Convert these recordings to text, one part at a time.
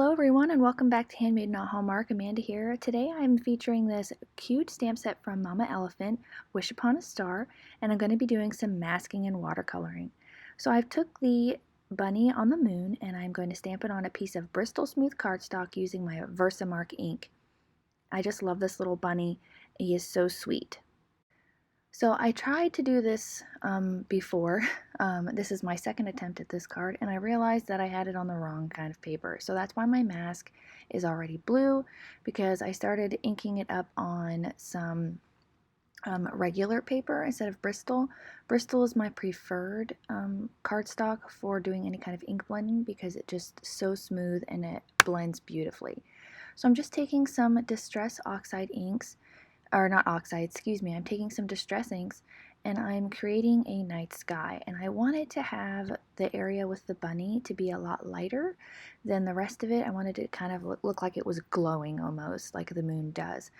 Hello everyone and welcome back to Handmade Not Hallmark. Amanda here. Today I'm featuring this cute stamp set from Mama Elephant, Wish Upon a Star, and I'm going to be doing some masking and watercoloring. So I've took the bunny on the moon and I'm going to stamp it on a piece of Bristol smooth cardstock using my Versamark ink. I just love this little bunny. He is so sweet. So I tried to do this before. This is my second attempt at this card, and I realized that I had it on the wrong kind of paper. So that's why my mask is already blue, because I started inking it up on some regular paper instead of Bristol. Bristol is my preferred cardstock for doing any kind of ink blending because it's just so smooth and it blends beautifully. So I'm just taking some Distress Oxide inks, or not oxide, excuse me, I'm taking some distress inks and I'm creating a night sky, and I wanted to have the area with the bunny to be a lot lighter than the rest of it. I wanted it to kind of look like it was glowing almost like the moon does.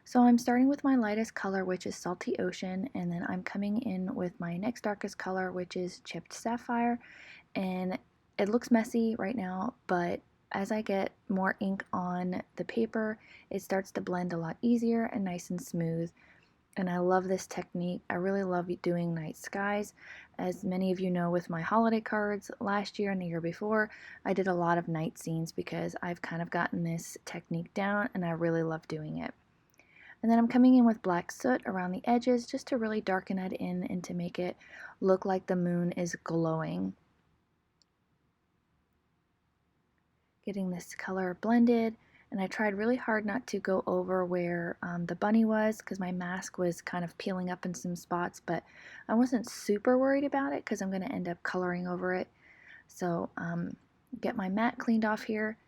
So I'm starting with my lightest color, which is Salty Ocean, and then I'm coming in with my next darkest color, which is Chipped Sapphire, and it looks messy right now, but as I get more ink on the paper, it starts to blend a lot easier and nice and smooth. And I love this technique. I really love doing night skies. As many of you know, with my holiday cards last year and the year before, I did a lot of night scenes because I've kind of gotten this technique down and I really love doing it. And then I'm coming in with black soot around the edges just to really darken it in and to make it look like the moon is glowing. Getting this color blended, and I tried really hard not to go over where the bunny was because my mask was kind of peeling up in some spots, but I wasn't super worried about it because I'm going to end up coloring over it. So get my mat cleaned off here,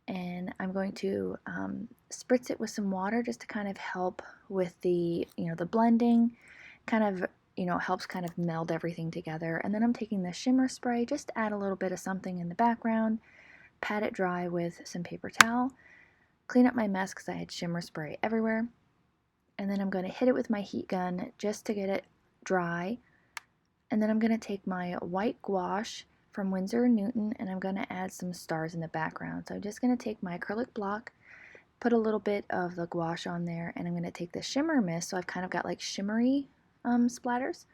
and I'm going to spritz it with some water just to kind of help with the the blending, kind of helps kind of meld everything together. And then I'm taking the shimmer spray just to add a little bit of something in the background, pat it dry with some paper towel, clean up my mess because I had shimmer spray everywhere, and then I'm going to hit it with my heat gun just to get it dry. And then I'm going to take my white gouache from Winsor & Newton and I'm going to add some stars in the background. So I'm just going to take my acrylic block, put a little bit of the gouache on there, and I'm going to take the shimmer mist, so I've kind of got like shimmery splatters,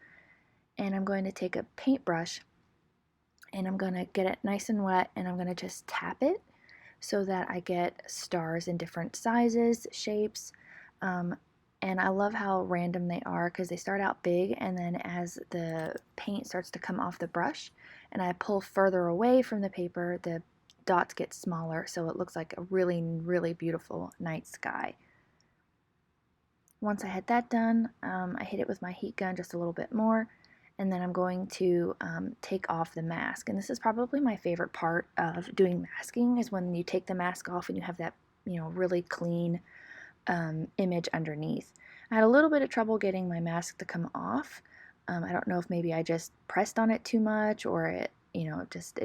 and I'm going to take a paintbrush and I'm going to get it nice and wet, and I'm going to just tap it so that I get stars in different sizes, shapes, and I love how random they are because they start out big, and then as the paint starts to come off the brush and I pull further away from the paper, the dots get smaller, so it looks like a really, really beautiful night sky. Once I had that done, I hit it with my heat gun just a little bit more, and then I'm going to take off the mask. And this is probably my favorite part of doing masking, is when you take the mask off and you have that really clean image underneath. I had a little bit of trouble getting my mask to come off. I don't know if maybe I just pressed on it too much, or it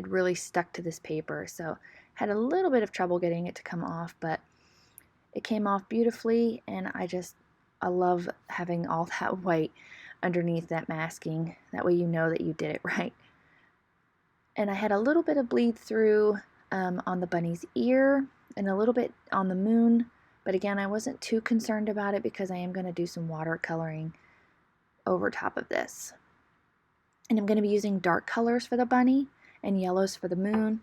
really stuck to this paper, so had a little bit of trouble getting it to come off, but it came off beautifully, and I love having all that white underneath that masking. That way you know that you did it right. And I had a little bit of bleed through on the bunny's ear and a little bit on the moon, but again, I wasn't too concerned about it because I am going to do some watercoloring over top of this. And I'm going to be using dark colors for the bunny and yellows for the moon.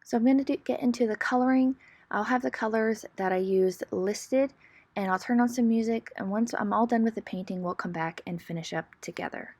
So I'm going to get into the coloring. I'll have the colors that I used listed, and I'll turn on some music, and once I'm all done with the painting, we'll come back and finish up together.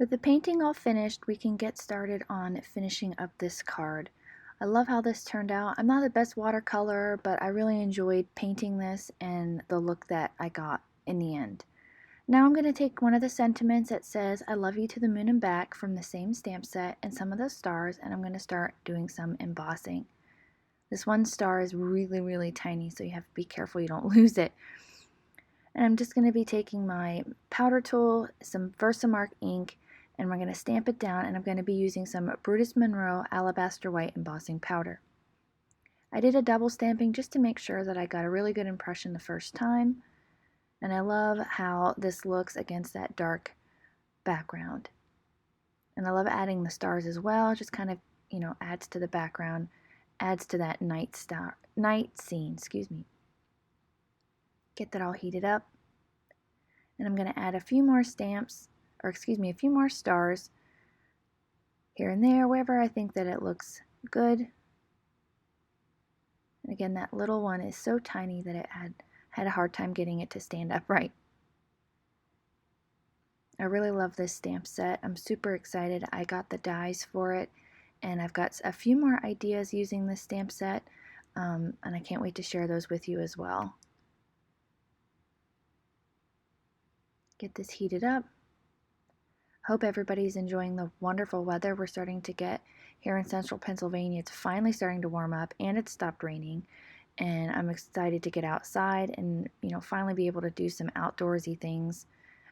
With the painting all finished, we can get started on finishing up this card. I love how this turned out. I'm not the best watercolorer, but I really enjoyed painting this and the look that I got in the end. Now I'm going to take one of the sentiments that says I love you to the moon and back from the same stamp set and some of those stars, and I'm going to start doing some embossing. This one star is really, really tiny, so you have to be careful you don't lose it. And I'm just going to be taking my powder tool, some Versamark ink, and we're going to stamp it down, and I'm going to be using some Brutus Monroe Alabaster White embossing powder. I did a double stamping just to make sure that I got a really good impression the first time, and I love how this looks against that dark background. And I love adding the stars as well, just kind of, adds to the background, adds to that night scene, Get that all heated up, and I'm going to add a few more a few more stars here and there, wherever I think that it looks good. And again, that little one is so tiny that it had a hard time getting it to stand upright. I really love this stamp set. I'm super excited. I got the dies for it, and I've got a few more ideas using this stamp set, and I can't wait to share those with you as well. Get this heated up. Hope everybody's enjoying the wonderful weather we're starting to get here in central Pennsylvania. It's finally starting to warm up, and it's stopped raining, and I'm excited to get outside and finally be able to do some outdoorsy things,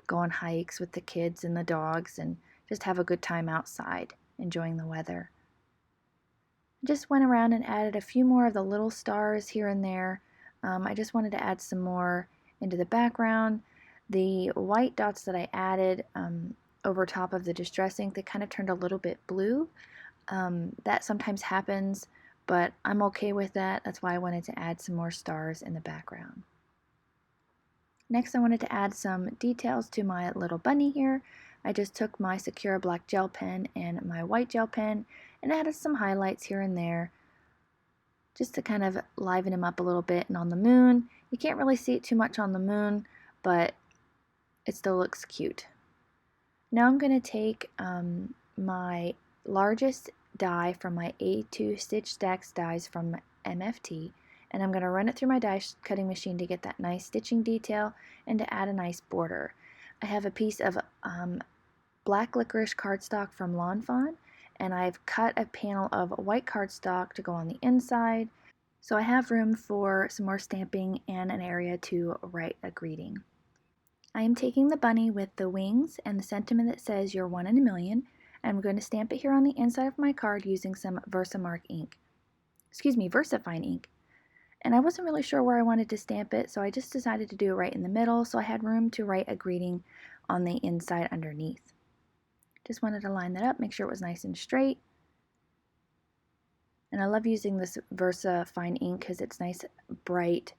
go on hikes with the kids and the dogs, and just have a good time outside enjoying the weather. Just went around and added a few more of the little stars here and there. I just wanted to add some more into the background. The white dots that I added over top of the distress ink, they kind of turned a little bit blue. That sometimes happens, but I'm okay with that. That's why I wanted to add some more stars in the background. Next, I wanted to add some details to my little bunny here. I just took my Sakura black gel pen and my white gel pen and added some highlights here and there just to kind of liven him up a little bit. And on the moon, you can't really see it too much on the moon, but it still looks cute. Now I'm going to take my largest die from my A2 Stitch Stacks dies from MFT, and I'm going to run it through my die cutting machine to get that nice stitching detail and to add a nice border. I have a piece of black licorice cardstock from Fawn, and I've cut a panel of white cardstock to go on the inside, so I have room for some more stamping and an area to write a greeting. I am taking the bunny with the wings and the sentiment that says you're one in a million. I'm going to stamp it here on the inside of my card using some VersaFine ink. And I wasn't really sure where I wanted to stamp it, so I just decided to do it right in the middle, so I had room to write a greeting on the inside underneath. Just wanted to line that up, make sure it was nice and straight. And I love using this VersaFine ink because it's nice, bright,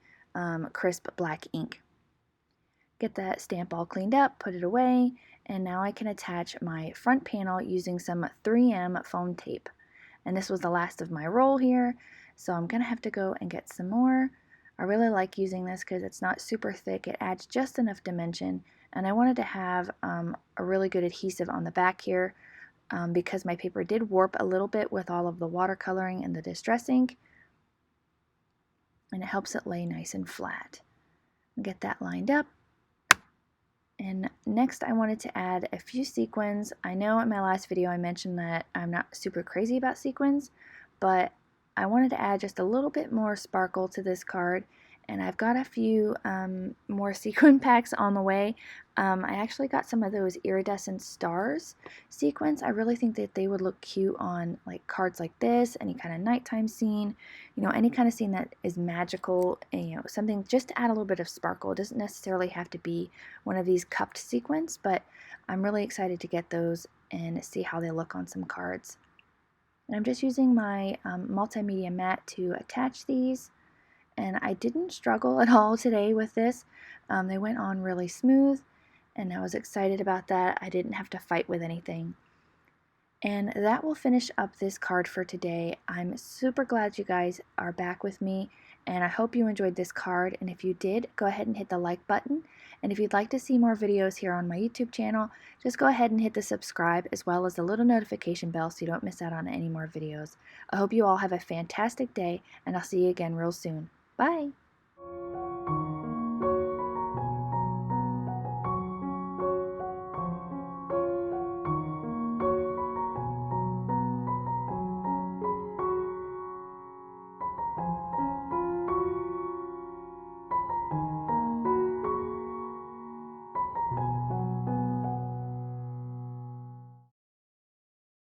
crisp black ink. Get that stamp all cleaned up, put it away, and now I can attach my front panel using some 3M foam tape. And this was the last of my roll here, so I'm going to have to go and get some more. I really like using this because it's not super thick, it adds just enough dimension, and I wanted to have a really good adhesive on the back here because my paper did warp a little bit with all of the watercoloring and the distress ink, and it helps it lay nice and flat. Get that lined up. And next I wanted to add a few sequins. I know in my last video I mentioned that I'm not super crazy about sequins, but I wanted to add just a little bit more sparkle to this card, and I've got a few more sequin packs on the way. I actually got some of those iridescent stars sequins. I really think that they would look cute on like cards like this, any kind of nighttime scene, any kind of scene that is magical, and, something just to add a little bit of sparkle. It doesn't necessarily have to be one of these cupped sequins, but I'm really excited to get those and see how they look on some cards. And I'm just using my multimedia mat to attach these, and I didn't struggle at all today with this. They went on really smooth, and I was excited about that. I didn't have to fight with anything. And that will finish up this card for today. I'm super glad you guys are back with me And I hope you enjoyed this card, and if you did, go ahead and hit the like button. And if you'd like to see more videos here on my YouTube channel, just go ahead and hit the subscribe as well as the little notification bell so you don't miss out on any more videos. I hope you all have a fantastic day, and I'll see you again real soon. Bye!